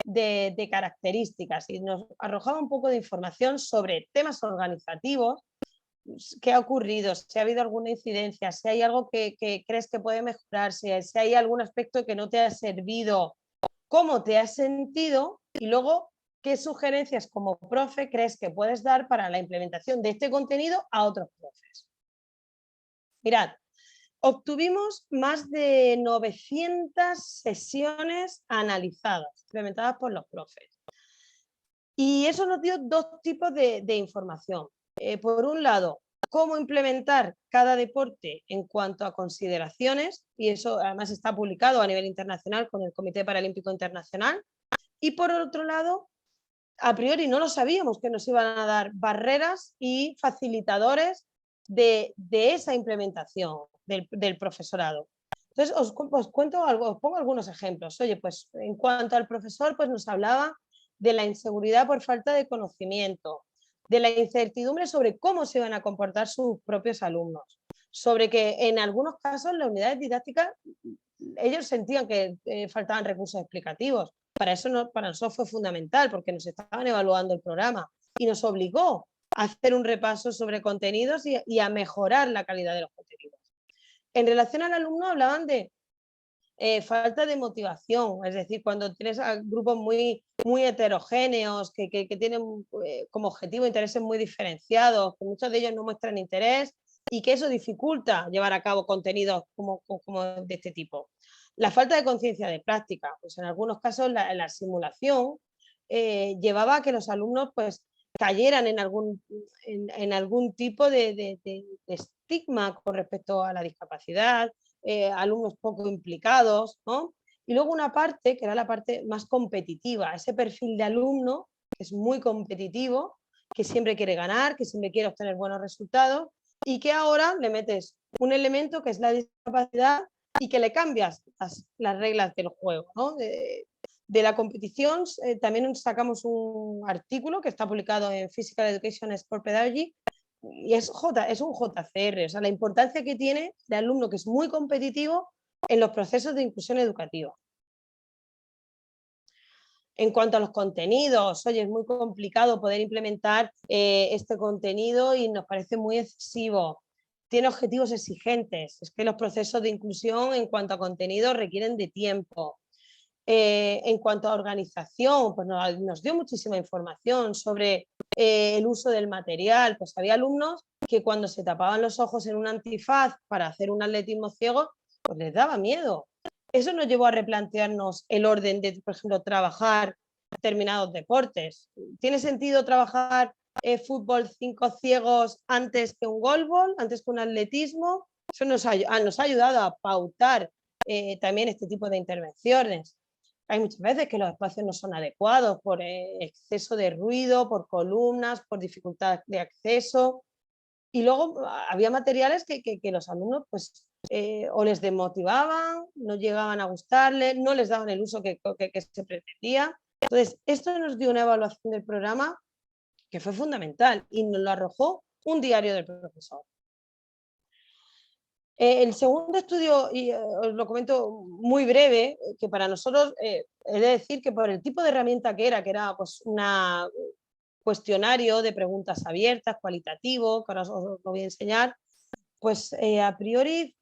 B: de características y nos arrojaba un poco de información sobre temas organizativos, qué ha ocurrido, si ha habido alguna incidencia, si hay algo que crees que puede mejorarse, si hay algún aspecto que no te ha servido, cómo te has sentido y luego qué sugerencias como profe crees que puedes dar para la implementación de este contenido a otros profes. Mirad, obtuvimos más de 900 sesiones analizadas, implementadas por los profes. Y eso nos dio dos tipos de información. Por un lado, cómo implementar cada deporte en cuanto a consideraciones, y eso además está publicado a nivel internacional con el Comité Paralímpico Internacional. Y por otro lado, a priori no lo sabíamos que nos iban a dar barreras y facilitadores de esa implementación del profesorado. Entonces os cuento algo, os pongo algunos ejemplos. Oye, pues en cuanto al profesor, pues nos hablaba de la inseguridad por falta de conocimiento, de la incertidumbre sobre cómo se iban a comportar sus propios alumnos, sobre que en algunos casos las unidades didácticas ellos sentían que faltaban recursos explicativos. Para nosotros fue fundamental porque nos estaban evaluando el programa y nos obligó a hacer un repaso sobre contenidos y a mejorar la calidad de los contenidos. En relación al alumno hablaban de falta de motivación, es decir, cuando tienes a grupos muy, muy heterogéneos, que tienen como objetivo intereses muy diferenciados, que muchos de ellos no muestran interés y que eso dificulta llevar a cabo contenidos como de este tipo. La falta de conciencia de práctica, pues en algunos casos la simulación llevaba a que los alumnos pues cayeran en algún tipo de estigma con respecto a la discapacidad, alumnos poco implicados, ¿no? Y luego una parte que era la parte más competitiva, ese perfil de alumno que es muy competitivo, que siempre quiere ganar, que siempre quiere obtener buenos resultados y que ahora le metes un elemento que es la discapacidad y que le cambias las reglas del juego, ¿no? De la competición también sacamos un artículo que está publicado en Physical Education Sport Pedagogy y es un JCR, o sea, la importancia que tiene de alumno que es muy competitivo en los procesos de inclusión educativa. En cuanto a los contenidos, oye, es muy complicado poder implementar este contenido y nos parece muy excesivo. Tiene objetivos exigentes, es que los procesos de inclusión en cuanto a contenido requieren de tiempo. En cuanto a organización, pues nos dio muchísima información sobre el uso del material. Pues había alumnos que cuando se tapaban los ojos en un antifaz para hacer un atletismo ciego, pues les daba miedo. Eso nos llevó a replantearnos el orden de, por ejemplo, trabajar determinados deportes. ¿Tiene sentido trabajar fútbol 5 ciegos antes que un goalball, antes que un atletismo? Eso nos ha ayudado a pautar también este tipo de intervenciones. Hay muchas veces que los espacios no son adecuados por exceso de ruido, por columnas, por dificultad de acceso. Y luego había materiales que los alumnos pues, o les desmotivaban, no llegaban a gustarles, no les daban el uso que se pretendía. Entonces, esto nos dio una evaluación del programa que fue fundamental y nos lo arrojó un diario del profesor. El segundo estudio, y os lo comento muy breve, que para nosotros, he de decir que por el tipo de herramienta que era pues un cuestionario de preguntas abiertas, cualitativo, que ahora os lo voy a enseñar, pues a priori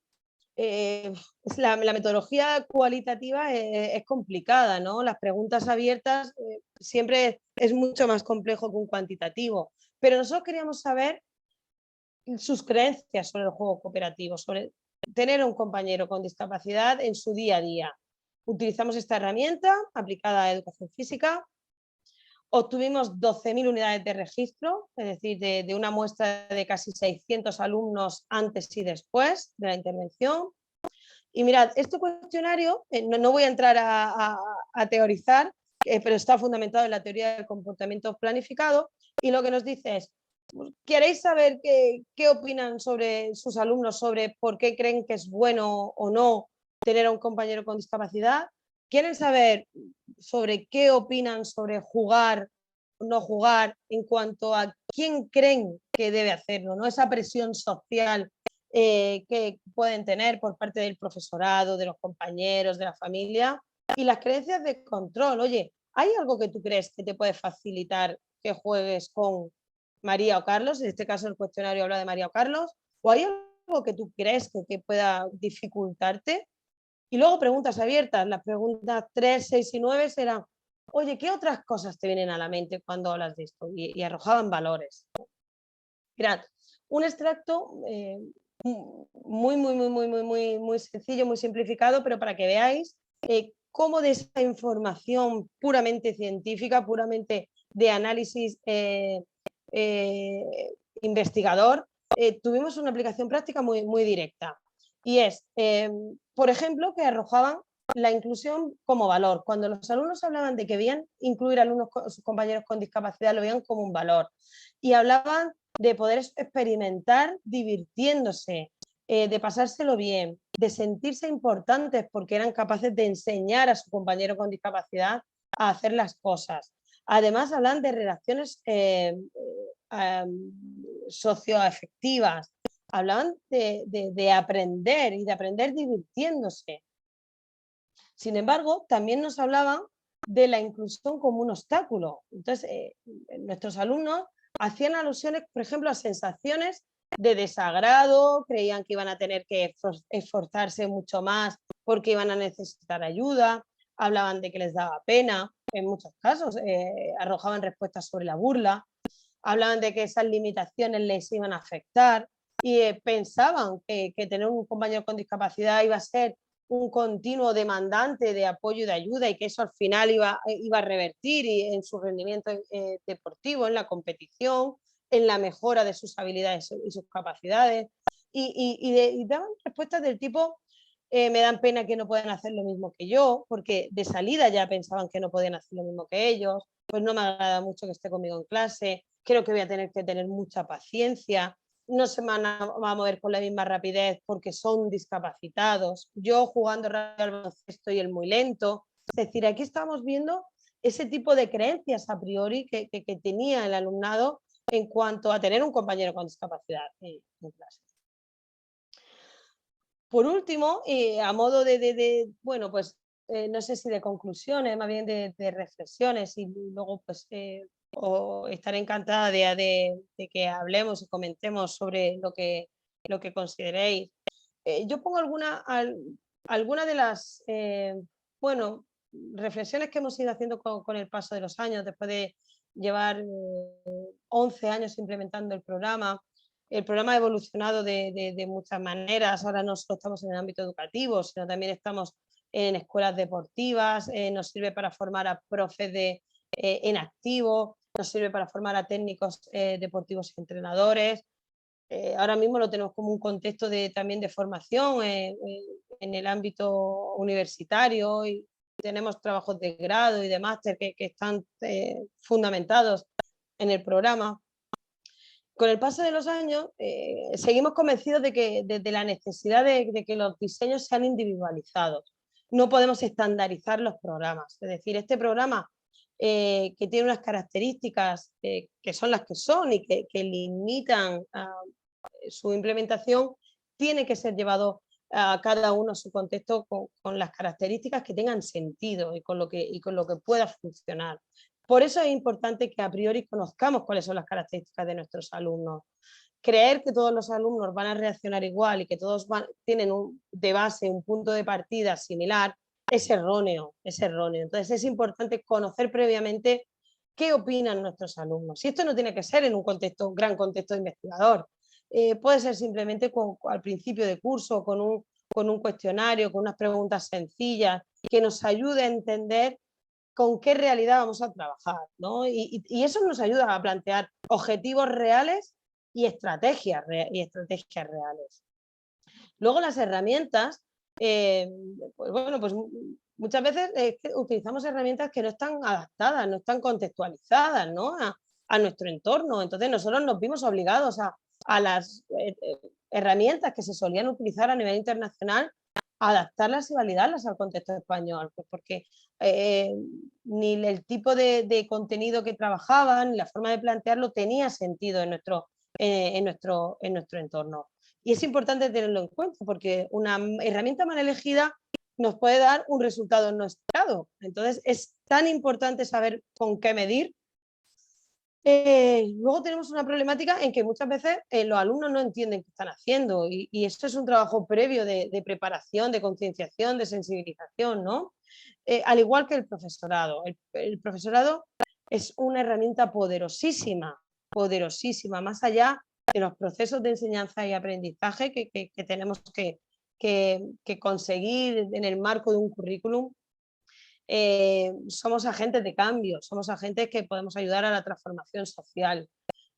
B: la metodología cualitativa es complicada, ¿no? Las preguntas abiertas siempre es mucho más complejo que un cuantitativo, pero nosotros queríamos saber sus creencias sobre el juego cooperativo, sobre tener un compañero con discapacidad en su día a día. Utilizamos esta herramienta aplicada a educación física, obtuvimos 12.000 unidades de registro, es decir, de una muestra de casi 600 alumnos antes y después de la intervención. Y mirad, este cuestionario, no voy a entrar a teorizar, pero está fundamentado en la teoría del comportamiento planificado, y lo que nos dice es, ¿queréis saber qué opinan sobre sus alumnos, sobre por qué creen que es bueno o no tener a un compañero con discapacidad? ¿Quieren saber sobre qué opinan sobre jugar o no jugar en cuanto a quién creen que debe hacerlo, ¿no? Esa presión social que pueden tener por parte del profesorado, de los compañeros, de la familia, y las creencias de control. Oye, ¿hay algo que tú crees que te puede facilitar que juegues con María o Carlos? En este caso el cuestionario habla de María o Carlos. ¿O hay algo que tú crees que pueda dificultarte? Y luego preguntas abiertas. Las preguntas 3, 6 y 9 serán, oye, ¿qué otras cosas te vienen a la mente cuando hablas de esto? Y arrojaban valores. Mirad, un extracto muy sencillo, muy simplificado, pero para que veáis cómo de esa información puramente científica, puramente de análisis investigador, tuvimos una aplicación práctica muy directa. Y es, por ejemplo, que arrojaban la inclusión como valor. Cuando los alumnos hablaban de que veían incluir a sus compañeros con discapacidad, lo veían como un valor. Y hablaban de poder experimentar divirtiéndose, de pasárselo bien, de sentirse importantes porque eran capaces de enseñar a su compañero con discapacidad a hacer las cosas. Además, hablan de relaciones socioafectivas, hablaban de aprender y de aprender divirtiéndose. Sin embargo, también nos hablaban de la inclusión como un obstáculo. Entonces, nuestros alumnos hacían alusiones, por ejemplo, a sensaciones de desagrado, creían que iban a tener que esforzarse mucho más porque iban a necesitar ayuda, hablaban de que les daba pena, en muchos casos arrojaban respuestas sobre la burla, hablaban de que esas limitaciones les iban a afectar y pensaban que tener un compañero con discapacidad iba a ser un continuo demandante de apoyo y de ayuda y que eso al final iba a revertir en su rendimiento deportivo, en la competición, en la mejora de sus habilidades y sus capacidades. Y daban respuestas del tipo, me dan pena que no puedan hacer lo mismo que yo, porque de salida ya pensaban que no podían hacer lo mismo que ellos, pues no me agrada mucho que esté conmigo en clase, creo que voy a tener que tener mucha paciencia, no se van a mover con la misma rapidez porque son discapacitados, yo jugando rápido al baloncesto y él muy lento. Es decir, aquí estamos viendo ese tipo de creencias a priori que tenía el alumnado en cuanto a tener un compañero con discapacidad en clase. Por último, a modo bueno, pues no sé si de conclusiones, más bien de reflexiones, y luego pues estaré encantada de que hablemos y comentemos sobre lo que consideréis. Yo pongo alguna de las bueno, reflexiones que hemos ido haciendo con el paso de los años, después de llevar 11 años implementando el programa. El programa ha evolucionado de muchas maneras. Ahora no solo estamos en el ámbito educativo, sino también estamos en escuelas deportivas, nos sirve para formar a profes en activo, nos sirve para formar a técnicos deportivos y entrenadores. Ahora mismo lo tenemos como un contexto también de formación en el ámbito universitario y tenemos trabajos de grado y de máster que están fundamentados en el programa. Con el paso de los años, seguimos convencidos de la necesidad de que los diseños sean individualizados. No podemos estandarizar los programas. Es decir, este programa que tiene unas características que son las que son y que limitan su implementación, tiene que ser llevado a cada uno a su contexto con las características que tengan sentido y con lo que pueda funcionar. Por eso es importante que a priori conozcamos cuáles son las características de nuestros alumnos. Creer que todos los alumnos van a reaccionar igual y que todos tienen de base un punto de partida similar es erróneo, es erróneo. Entonces es importante conocer previamente qué opinan nuestros alumnos. Y esto no tiene que ser en un gran contexto de investigador. Puede ser simplemente al principio de curso con un cuestionario, con unas preguntas sencillas que nos ayude a entender con qué realidad vamos a trabajar, ¿no? Y eso nos ayuda a plantear objetivos reales y estrategias reales. Luego las herramientas, pues bueno, pues muchas veces utilizamos herramientas que no están adaptadas, no están contextualizadas, ¿no? a nuestro entorno. Entonces nosotros nos vimos obligados a las herramientas que se solían utilizar a nivel internacional, adaptarlas y validarlas al contexto español, pues porque ni el tipo de contenido que trabajaban, ni la forma de plantearlo tenía sentido en nuestro entorno. Y es importante tenerlo en cuenta porque una herramienta mal elegida nos puede dar un resultado no esperado. Entonces es tan importante saber con qué medir. Luego tenemos una problemática en que muchas veces los alumnos no entienden qué están haciendo y esto es un trabajo previo de preparación, de concienciación, de sensibilización, ¿no? Al igual que el profesorado. El profesorado es una herramienta poderosísima, poderosísima, más allá de los procesos de enseñanza y aprendizaje que tenemos que conseguir en el marco de un currículum. Somos agentes de cambio, somos agentes que podemos ayudar a la transformación social.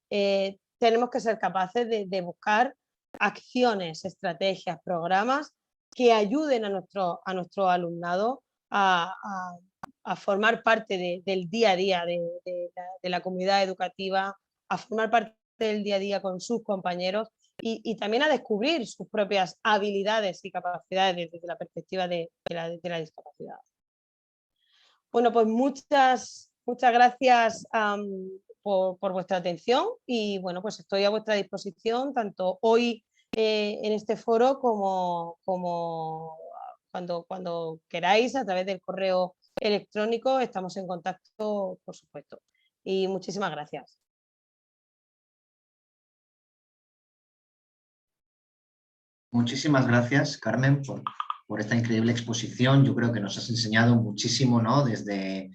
B: Tenemos que ser capaces de buscar acciones, estrategias, programas que ayuden a nuestro alumnado a formar parte del día a día de la comunidad educativa, a formar parte del día a día con sus compañeros y también a descubrir sus propias habilidades y capacidades desde la perspectiva de la discapacidad. Bueno, pues muchas gracias por vuestra atención y bueno, pues estoy a vuestra disposición tanto hoy en este foro como cuando queráis a través del correo electrónico. Estamos en contacto, por supuesto. Y muchísimas gracias.
A: Muchísimas gracias, Carmen, por por esta increíble exposición. Yo creo que nos has enseñado muchísimo, ¿no? Desde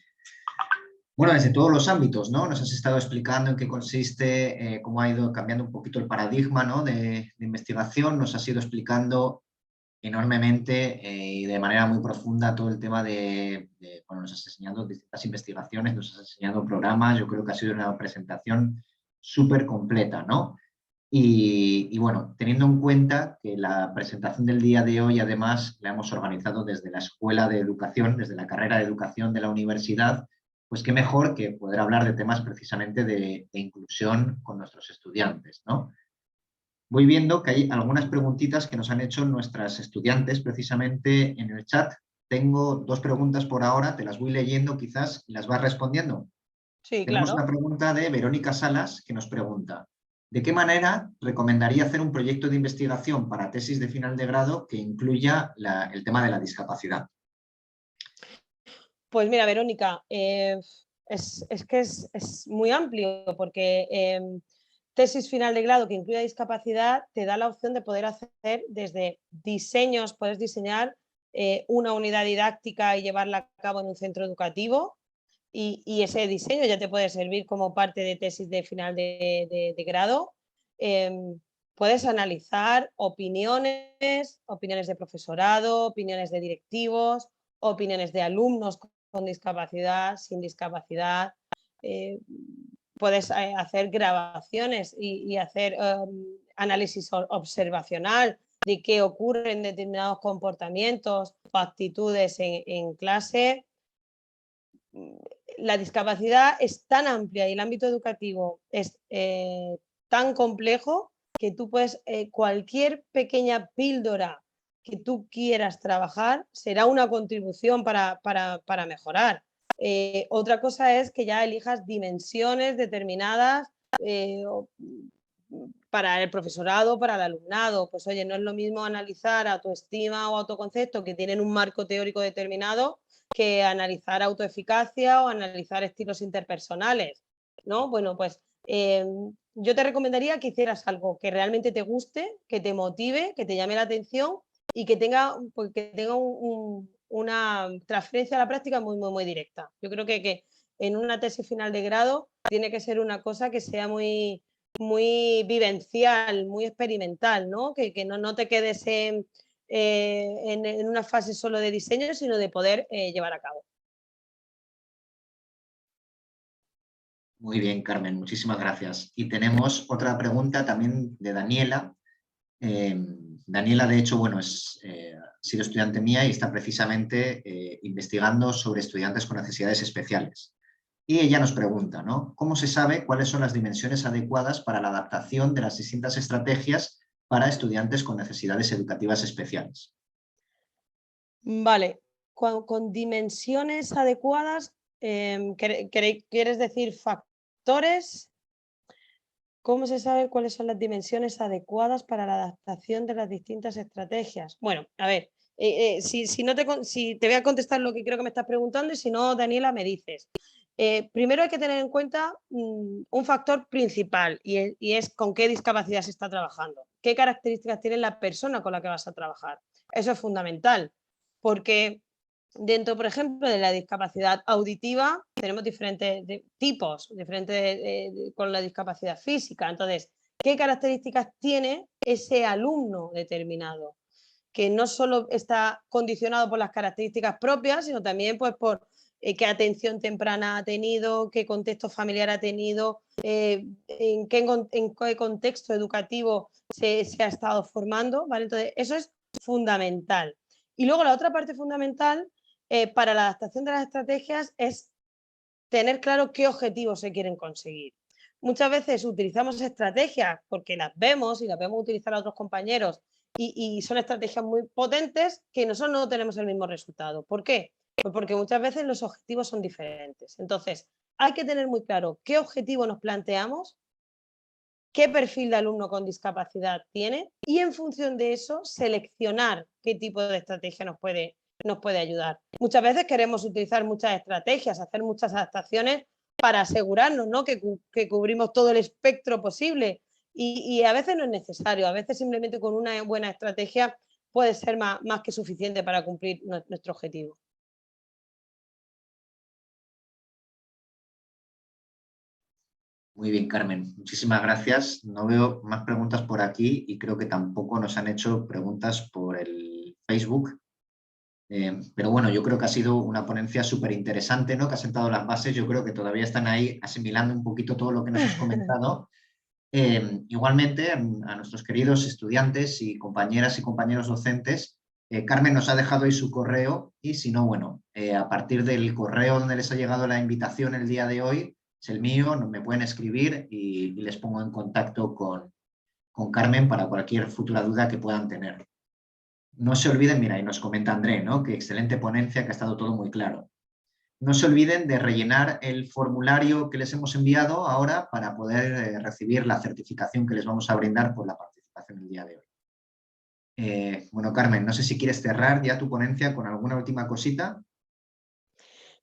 A: todos los ámbitos, ¿no? Nos has estado explicando en qué consiste, cómo ha ido cambiando un poquito el paradigma, ¿no? de investigación, nos has ido explicando enormemente y de manera muy profunda todo el tema bueno, nos has enseñado distintas investigaciones, nos has enseñado programas, yo creo que ha sido una presentación súper completa, ¿no? Y bueno, teniendo en cuenta que la presentación del día de hoy además la hemos organizado desde la Escuela de Educación, desde la carrera de Educación de la universidad, pues qué mejor que poder hablar de temas precisamente de inclusión con nuestros estudiantes, ¿no? Voy viendo que hay algunas preguntitas que nos han hecho nuestras estudiantes precisamente en el chat. Tengo 2 preguntas por ahora, te las voy leyendo quizás y las vas respondiendo.
B: Sí,
A: Tenemos una
B: claro.
A: pregunta de Verónica Salas que nos pregunta: ¿de qué manera recomendaría hacer un proyecto de investigación para tesis de final de grado que incluya el tema de la discapacidad?
B: Pues mira, Verónica, es que es muy amplio porque tesis final de grado que incluya discapacidad te da la opción de poder hacer desde diseños, puedes diseñar una unidad didáctica y llevarla a cabo en un centro educativo y ese diseño ya te puede servir como parte de tesis de final de grado. Puedes analizar opiniones de profesorado, opiniones de directivos, opiniones de alumnos con discapacidad, sin discapacidad. Eh, Puedes hacer grabaciones y hacer análisis observacional de qué ocurre en determinados comportamientos o actitudes en clase. La discapacidad es tan amplia y el ámbito educativo es tan complejo que tú puedes, cualquier pequeña píldora que tú quieras trabajar será una contribución para mejorar. Otra cosa es que ya elijas dimensiones determinadas para el profesorado, para el alumnado. Pues oye, no es lo mismo analizar autoestima o autoconcepto que tienen un marco teórico determinado que analizar autoeficacia o analizar estilos interpersonales, ¿no? Bueno, pues yo te recomendaría que hicieras algo que realmente te guste, que te motive, que te llame la atención y que tenga, pues, una transferencia a la práctica muy directa. Yo creo que en una tesis final de grado tiene que ser una cosa que sea muy vivencial, muy experimental, ¿no? Que no te quedes en una fase solo de diseño, sino de poder llevar a cabo.
A: Muy bien, Carmen, muchísimas gracias. Y tenemos otra pregunta también de Daniela. Daniela, de hecho, bueno, ha sido estudiante mía y está precisamente investigando sobre estudiantes con necesidades especiales. Y ella nos pregunta, ¿no? ¿Cómo se sabe cuáles son las dimensiones adecuadas para la adaptación de las distintas estrategias para estudiantes con necesidades educativas especiales?
B: Vale, con dimensiones adecuadas, ¿quieres decir factores? ¿Cómo se sabe cuáles son las dimensiones adecuadas para la adaptación de las distintas estrategias? Bueno, a ver, si te voy a contestar lo que creo que me estás preguntando y si no, Daniela, me dices. Primero hay que tener en cuenta un factor principal y es con qué discapacidad se está trabajando, qué características tiene la persona con la que vas a trabajar. Eso es fundamental, porque dentro, por ejemplo, de la discapacidad auditiva, tenemos diferentes tipos, con la discapacidad física. Entonces, ¿qué características tiene ese alumno determinado? Que no solo está condicionado por las características propias, sino también pues, por qué atención temprana ha tenido, qué contexto familiar ha tenido, en qué contexto educativo se ha estado formando. ¿Vale? Entonces, eso es fundamental. Y luego la otra parte fundamental para la adaptación de las estrategias es tener claro qué objetivos se quieren conseguir. Muchas veces utilizamos estrategias porque las vemos y las vemos utilizar a otros compañeros y son estrategias muy potentes que nosotros no tenemos el mismo resultado. ¿Por qué? Pues porque muchas veces los objetivos son diferentes. Entonces, hay que tener muy claro qué objetivo nos planteamos, qué perfil de alumno con discapacidad tiene y en función de eso seleccionar qué tipo de estrategia nos puede ayudar. Muchas veces queremos utilizar muchas estrategias, hacer muchas adaptaciones para asegurarnos, ¿no? que cubrimos todo el espectro posible y a veces no es necesario, a veces simplemente con una buena estrategia puede ser más que suficiente para cumplir nuestro objetivo.
A: Muy bien, Carmen. Muchísimas gracias. No veo más preguntas por aquí y creo que tampoco nos han hecho preguntas por el Facebook. Pero bueno, yo creo que ha sido una ponencia súper interesante, ¿no? Que ha sentado las bases. Yo creo que todavía están ahí asimilando un poquito todo lo que nos has comentado. Igualmente, a nuestros queridos estudiantes y compañeros docentes, Carmen nos ha dejado ahí su correo y si no, bueno, a partir del correo donde les ha llegado la invitación el día de hoy, es el mío, me pueden escribir y les pongo en contacto con Carmen para cualquier futura duda que puedan tener. No se olviden, mira, y nos comenta André, ¿no? Que excelente ponencia, que ha estado todo muy claro. No se olviden de rellenar el formulario que les hemos enviado ahora para poder recibir la certificación que les vamos a brindar por la participación el día de hoy. Bueno, Carmen, no sé si quieres cerrar ya tu ponencia con alguna última cosita.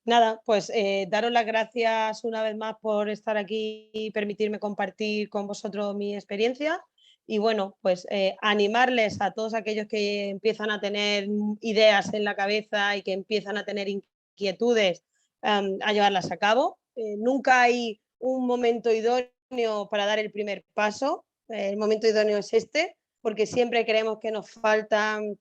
B: Nada, pues daros las gracias una vez más por estar aquí y permitirme compartir con vosotros mi experiencia. Y bueno, pues animarles a todos aquellos que empiezan a tener ideas en la cabeza y que empiezan a tener inquietudes a llevarlas a cabo. Nunca hay un momento idóneo para dar el primer paso. El momento idóneo es este, porque siempre creemos que nos faltan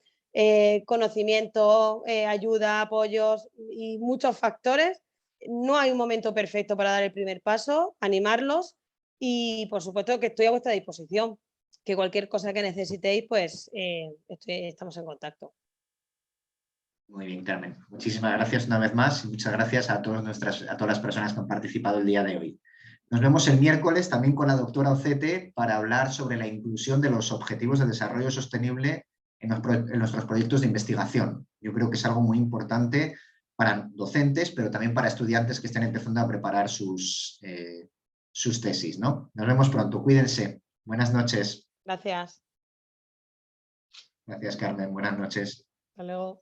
B: conocimiento, ayuda, apoyos y muchos factores. No hay un momento perfecto para dar el primer paso, animarlos y por supuesto que estoy a vuestra disposición, que cualquier cosa que necesitéis, pues estamos en contacto.
A: Muy bien, Carmen. Muchísimas gracias una vez más y muchas gracias a todas las personas que han participado el día de hoy. Nos vemos el miércoles también con la doctora Ocete para hablar sobre la inclusión de los objetivos de desarrollo sostenible en nuestros proyectos de investigación. Yo creo que es algo muy importante para docentes, pero también para estudiantes que estén empezando a preparar sus tesis, ¿no? Nos vemos pronto. Cuídense. Buenas noches.
B: Gracias.
A: Gracias, Carmen. Buenas noches.
B: Hasta luego.